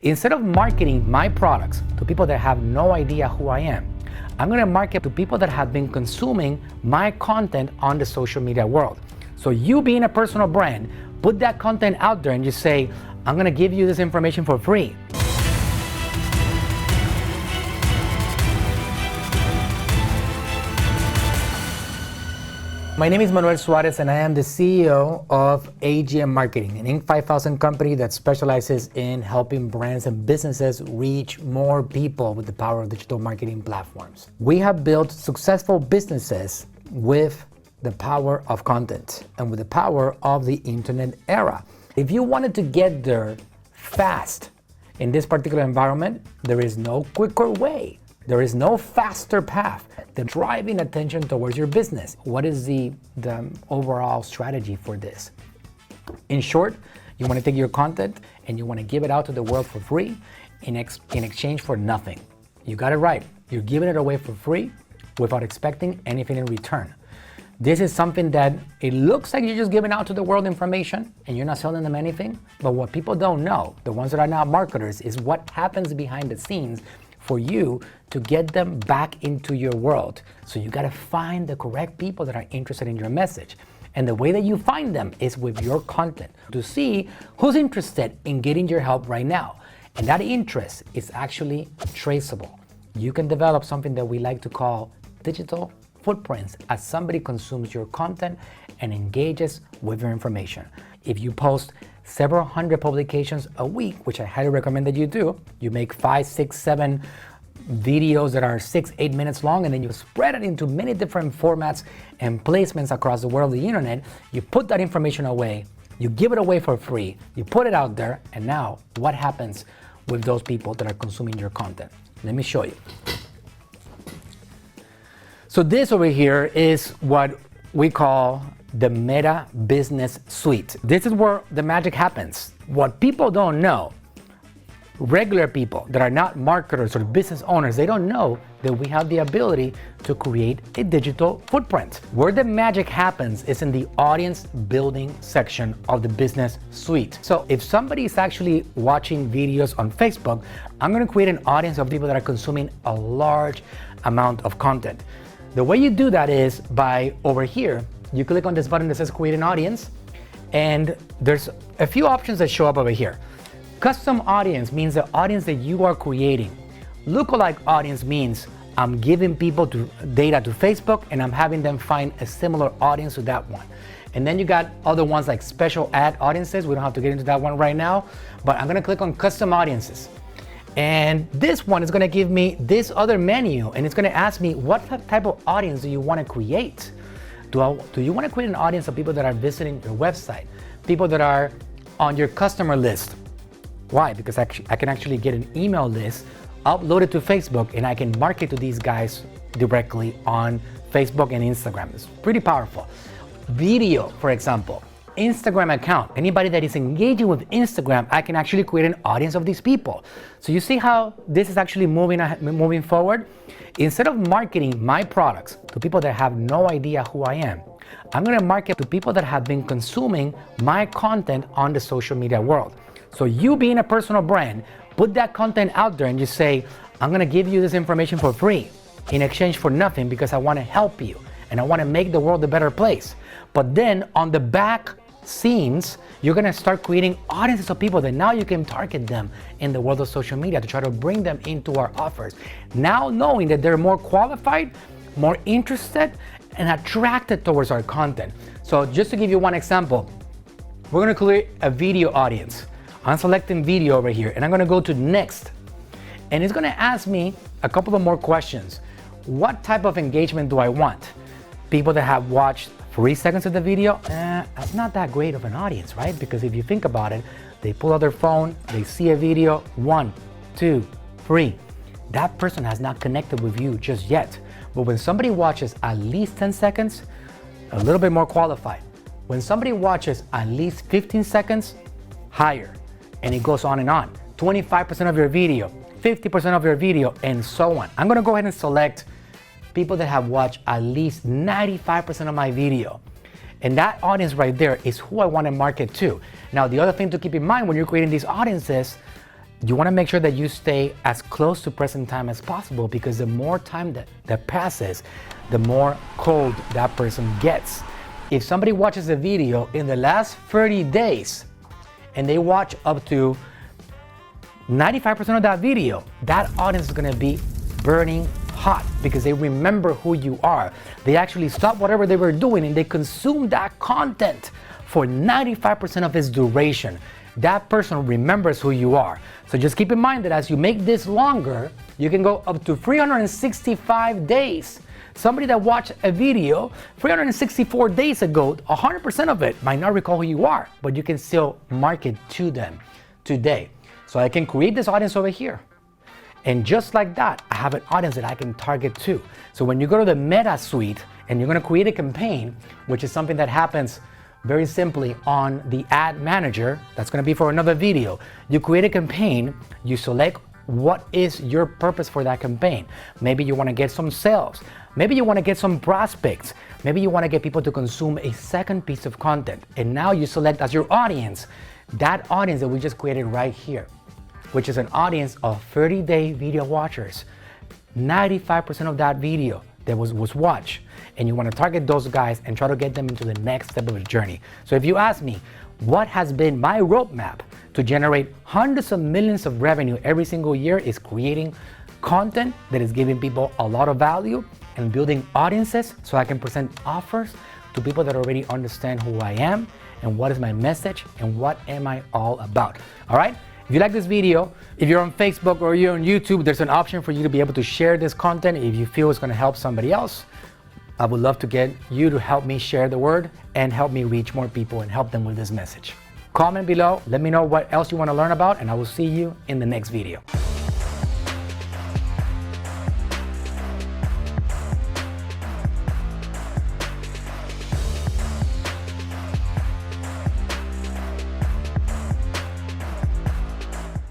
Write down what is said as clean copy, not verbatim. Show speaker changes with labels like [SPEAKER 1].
[SPEAKER 1] Instead of marketing my products to people that have no idea who I am, I'm gonna market to people that have been consuming my content on the social media world. So you being a personal brand, put that content out there and just say, I'm gonna give you this information for free. My name is Manuel Suarez and I am the CEO of AGM Marketing, an Inc. 5000 company that specializes in helping brands and businesses reach more people with the power of digital marketing platforms. We have built successful businesses with the power of content and with the power of the internet era. If you wanted to get there fast in this particular environment, there is no quicker way. There is no faster path than driving attention towards your business. What is the overall strategy for this? In short, you want to take your content and you want to give it out to the world for free in exchange for nothing. You got it right. You're giving it away for free without expecting anything in return. This is something that it looks like you're just giving out to the world information and you're not selling them anything. But what people don't know, the ones that are not marketers, is what happens behind the scenes for you to get them back into your world. So you gotta find the correct people that are interested in your message. And the way that you find them is with your content to see who's interested in getting your help right now. And that interest is actually traceable. You can develop something that we like to call digital footprints as somebody consumes your content and engages with your information. If you post several hundred publications a week, which I highly recommend that you do, you make 5, 6, 7 videos that are 6, 8 minutes long, and then you spread it into many different formats and placements across the world of the internet. You put that information away, you give it away for free, you put it out there, and now what happens with those people that are consuming your content? Let me show you. So this over here is what we call the Meta Business Suite. This is where the magic happens. What people don't know, regular people that are not marketers or business owners, they don't know that we have the ability to create a digital footprint. Where the magic happens is in the audience building section of the business suite. So if somebody is actually watching videos on Facebook, I'm gonna create an audience of people that are consuming a large amount of content. The way you do that is by over here, you click on this button that says create an audience, and there's a few options that show up over here. Custom audience means the audience that you are creating. Lookalike audience means I'm giving people data to Facebook and I'm having them find a similar audience to that one. And then you got other ones like special ad audiences. We don't have to get into that one right now, but I'm gonna click on custom audiences. And this one is gonna give me this other menu, and it's gonna ask me what type of audience do you wanna create? Do you wanna create an audience of people that are visiting your website? People that are on your customer list? Why? Because I can actually get an email list, upload it to Facebook, and I can market to these guys directly on Facebook and Instagram. It's pretty powerful. Video, for example. Instagram account. Anybody that is engaging with Instagram, I can actually create an audience of these people. So you see how this is actually moving forward? Instead of marketing my products to people that have no idea who I am, I'm gonna market to people that have been consuming my content on the social media world. So you being a personal brand, put that content out there and just say, I'm gonna give you this information for free in exchange for nothing because I wanna help you and I wanna make the world a better place. But then on the back scenes, you're gonna start creating audiences of people that now you can target them in the world of social media to try to bring them into our offers. Now knowing that they're more qualified, more interested, and attracted towards our content. So just to give you one example, we're gonna create a video audience. I'm selecting video over here and I'm gonna go to next. And it's gonna ask me a couple of more questions. What type of engagement do I want? People that have watched 3 seconds of the video, that's not that great of an audience, right? Because if you think about it, they pull out their phone, they see a video, 1, 2, 3. That person has not connected with you just yet. But when somebody watches at least 10 seconds, a little bit more qualified. When somebody watches at least 15 seconds, higher. And it goes on and on. 25% of your video, 50% of your video, and so on. I'm gonna go ahead and select people that have watched at least 95% of my video. And that audience right there is who I want to market to. Now, the other thing to keep in mind when you're creating these audiences, you want to make sure that you stay as close to present time as possible, because the more time that passes, the more cold that person gets. If somebody watches a video in the last 30 days and they watch up to 95% of that video, that audience is going to be burning hot because they remember who you are. They actually stop whatever they were doing and they consume that content for 95% of its duration. That person remembers who you are. So just keep in mind that as you make this longer, you can go up to 365 days. Somebody that watched a video 364 days ago, 100% of it might not recall who you are, but you can still market to them today. So I can create this audience over here. And just like that, I have an audience that I can target to. So when you go to the Meta suite and you're gonna create a campaign, which is something that happens very simply on the ad manager, that's gonna be for another video. You create a campaign, you select what is your purpose for that campaign. Maybe you wanna get some sales. Maybe you wanna get some prospects. Maybe you wanna get people to consume a second piece of content. And now you select as your audience, that audience that we just created right here, which is an audience of 30-day video watchers. 95% of that video that was watched, and you want to target those guys and try to get them into the next step of the journey. So if you ask me, what has been my roadmap to generate hundreds of millions of revenue every single year, is creating content that is giving people a lot of value and building audiences so I can present offers to people that already understand who I am and what is my message and what am I all about. All right? If you like this video, if you're on Facebook or you're on YouTube, there's an option for you to be able to share this content if you feel it's going to help somebody else. I would love to get you to help me share the word and help me reach more people and help them with this message. Comment below, let me know what else you want to learn about, and I will see you in the next video.